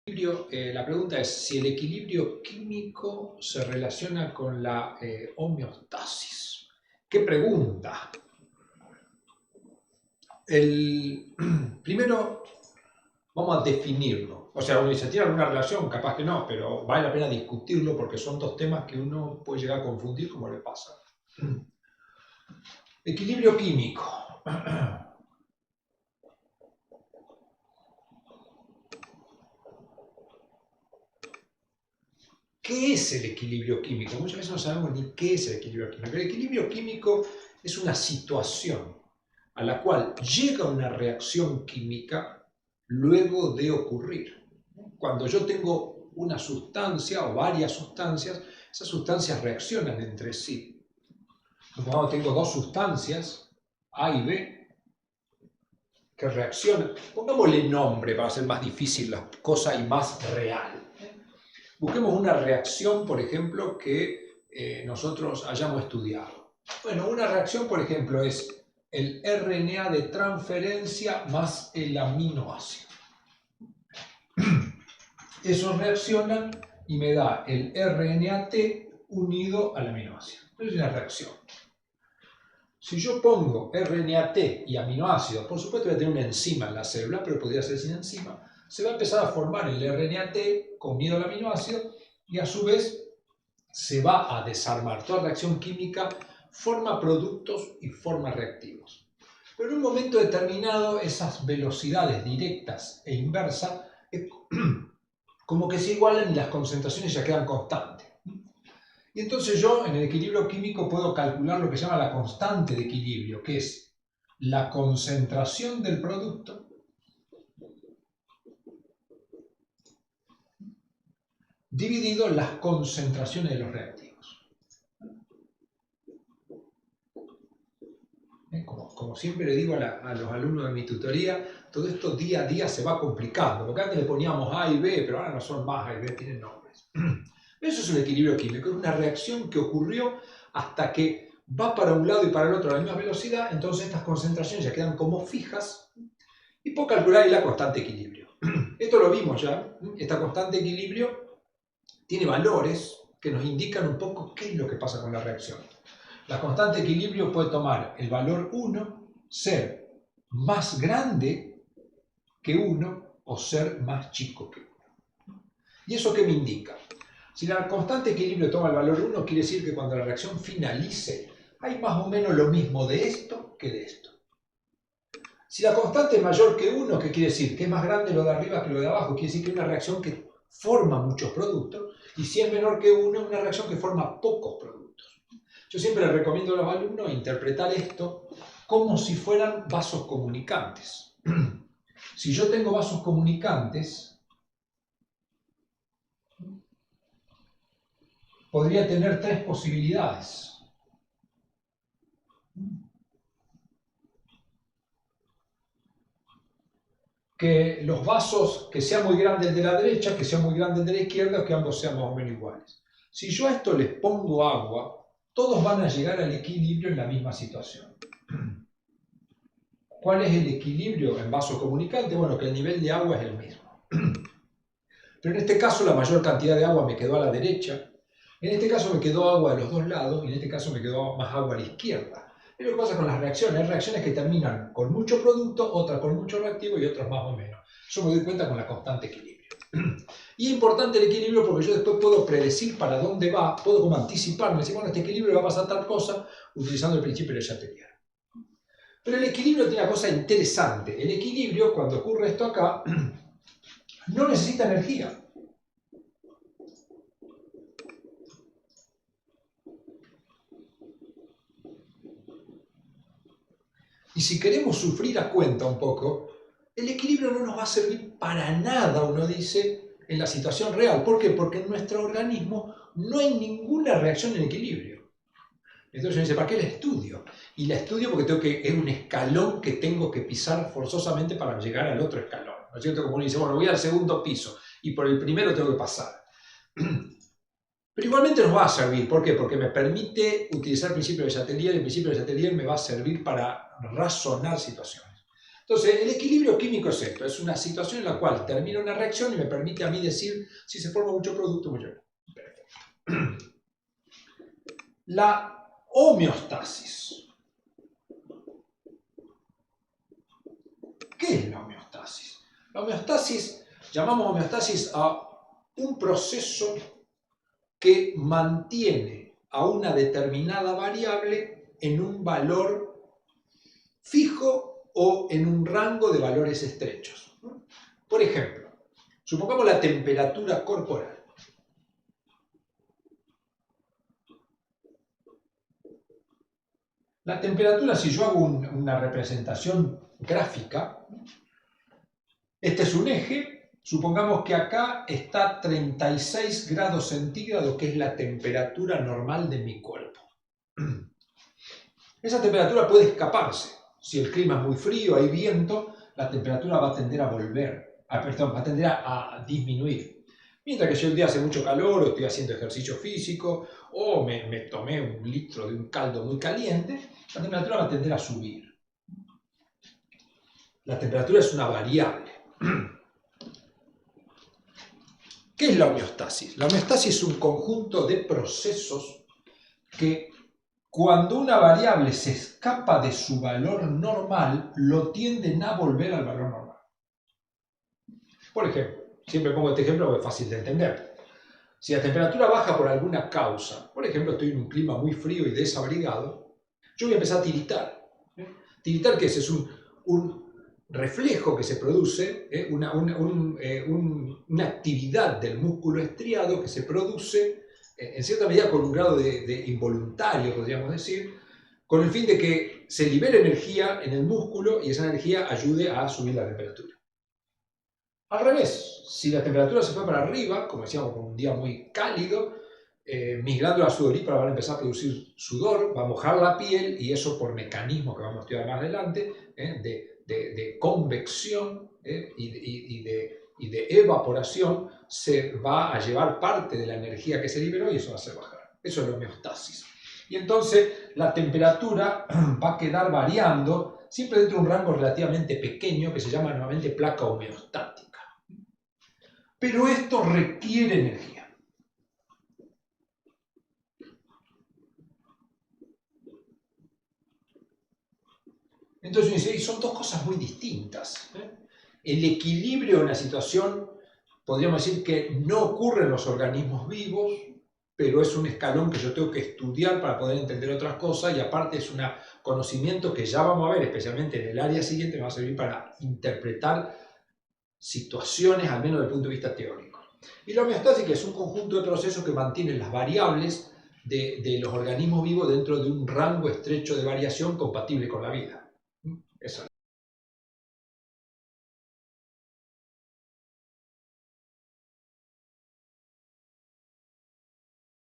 La pregunta es si el equilibrio químico se relaciona con la homeostasis. ¿Qué pregunta? Primero vamos a definirlo. O sea, uno dice, ¿tiene alguna relación? Capaz que no, pero vale la pena discutirlo porque son dos temas que uno puede llegar a confundir como le pasa. Equilibrio químico. ¿Qué es el equilibrio químico? Muchas veces no sabemos ni qué es el equilibrio químico. El equilibrio químico es una situación a la cual llega una reacción química luego de ocurrir. Cuando yo tengo una sustancia o varias sustancias, esas sustancias reaccionan entre sí. Como tengo dos sustancias, A y B, que reaccionan. Pongámosle nombre para hacer más difícil la cosa y más real. Busquemos una reacción, por ejemplo, que nosotros hayamos estudiado. Bueno, una reacción, por ejemplo, es el RNA de transferencia más el aminoácido. Eso reacciona y me da el RNAT unido al aminoácido. Es una reacción. Si yo pongo RNAT y aminoácido, por supuesto voy a tener una enzima en la célula, pero podría ser sin enzima, se va a empezar a formar el RNAT unido al aminoácido y a su vez se va a desarmar. Toda reacción química forma productos y forma reactivos. Pero en un momento determinado esas velocidades directas e inversas como que se igualan y las concentraciones ya quedan constantes. Y entonces yo en el equilibrio químico puedo calcular lo que se llama la constante de equilibrio, que es la concentración del producto dividido las concentraciones de los reactivos. Como siempre le digo a los alumnos de mi tutoría, todo esto día a día se va complicando, porque antes le poníamos A y B, pero ahora no son más A y B, tienen nombres. Eso es un equilibrio químico, es una reacción que ocurrió hasta que va para un lado y para el otro a la misma velocidad, entonces estas concentraciones ya quedan como fijas y puedo calcular ahí la constante de equilibrio. Esto lo vimos ya, esta constante de equilibrio tiene valores que nos indican un poco qué es lo que pasa con la reacción. La constante de equilibrio puede tomar el valor 1, ser más grande que 1 o ser más chico que 1. ¿Y eso qué me indica? Si la constante de equilibrio toma el valor 1, quiere decir que cuando la reacción finalice, hay más o menos lo mismo de esto que de esto. Si la constante es mayor que 1, ¿qué quiere decir? Que es más grande lo de arriba que lo de abajo. Quiere decir que es una reacción que forma muchos productos. Y si es menor que 1, es una reacción que forma pocos productos. Yo siempre les recomiendo a los alumnos interpretar esto como si fueran vasos comunicantes. Si yo tengo vasos comunicantes, podría tener tres posibilidades. Que los vasos que sean muy grandes de la derecha, que sean muy grandes de la izquierda, o que ambos sean más o menos iguales. Si yo a esto les pongo agua, todos van a llegar al equilibrio en la misma situación. ¿Cuál es el equilibrio en vaso comunicante? Bueno, que el nivel de agua es el mismo. Pero en este caso la mayor cantidad de agua me quedó a la derecha, en este caso me quedó agua de los dos lados y en este caso me quedó más agua a la izquierda. Es lo que pasa con las reacciones. Hay reacciones que terminan con mucho producto, otras con mucho reactivo y otras más o menos. Yo me doy cuenta con la constante equilibrio. Y es importante el equilibrio porque yo después puedo predecir para dónde va, puedo como anticiparme, decir, bueno, este equilibrio va a pasar tal cosa utilizando el principio de Chatelier. Pero el equilibrio tiene una cosa interesante. El equilibrio, cuando ocurre esto acá, no necesita energía. Y si queremos sufrir a cuenta un poco, el equilibrio no nos va a servir para nada, uno dice, en la situación real. ¿Por qué? Porque en nuestro organismo no hay ninguna reacción en equilibrio. Entonces uno dice, ¿para qué la estudio? Y la estudio porque es un escalón que tengo que pisar forzosamente para llegar al otro escalón. ¿No es cierto? Como uno dice, bueno, voy al segundo piso y por el primero tengo que pasar. Pero igualmente nos va a servir. ¿Por qué? Porque me permite utilizar el principio de Chatelier. El principio de Chatelier me va a servir para razonar situaciones. Entonces, el equilibrio químico es esto, es una situación en la cual termina una reacción y me permite a mí decir si se forma mucho producto o mucho no. Perfecto. La homeostasis. ¿Qué es la homeostasis? La homeostasis, llamamos homeostasis a un proceso que mantiene a una determinada variable en un valor fijo o en un rango de valores estrechos. Por ejemplo, supongamos la temperatura corporal. La temperatura, si yo hago una representación gráfica, este es un eje, supongamos que acá está 36 grados centígrados, que es la temperatura normal de mi cuerpo. Esa temperatura puede escaparse. Si el clima es muy frío, hay viento, la temperatura va a tender a va a tender a disminuir. Mientras que si el día hace mucho calor o estoy haciendo ejercicio físico o me tomé un litro de un caldo muy caliente, la temperatura va a tender a subir. La temperatura es una variable. ¿Qué es la homeostasis? La homeostasis es un conjunto de procesos que cuando una variable se escapa de su valor normal, lo tienden a volver al valor normal. Por ejemplo, siempre pongo este ejemplo porque es fácil de entender. Si la temperatura baja por alguna causa, por ejemplo, estoy en un clima muy frío y desabrigado, yo voy a empezar a tiritar. ¿Tiritar qué es? Es un reflejo que se produce, una actividad del músculo estriado que se produce en cierta medida con un grado de involuntario, podríamos decir, con el fin de que se libere energía en el músculo y esa energía ayude a subir la temperatura. Al revés, si la temperatura se fue para arriba, como decíamos, con un día muy cálido, mis glándulas sudoríparas van a empezar a producir sudor, va a mojar la piel y eso por mecanismos que vamos a estudiar más adelante, de convección y de evaporación, se va a llevar parte de la energía que se liberó y eso va a hacer bajar. Eso es la homeostasis. Y entonces la temperatura va a quedar variando siempre dentro de un rango relativamente pequeño que se llama normalmente placa homeostática. Pero esto requiere energía. Entonces uno dice, son dos cosas muy distintas. El equilibrio en una situación, podríamos decir que no ocurre en los organismos vivos, pero es un escalón que yo tengo que estudiar para poder entender otras cosas y aparte es un conocimiento que ya vamos a ver, especialmente en el área siguiente, me va a servir para interpretar situaciones, al menos desde el punto de vista teórico. Y la homeostasis es un conjunto de procesos que mantienen las variables de los organismos vivos dentro de un rango estrecho de variación compatible con la vida. Eso.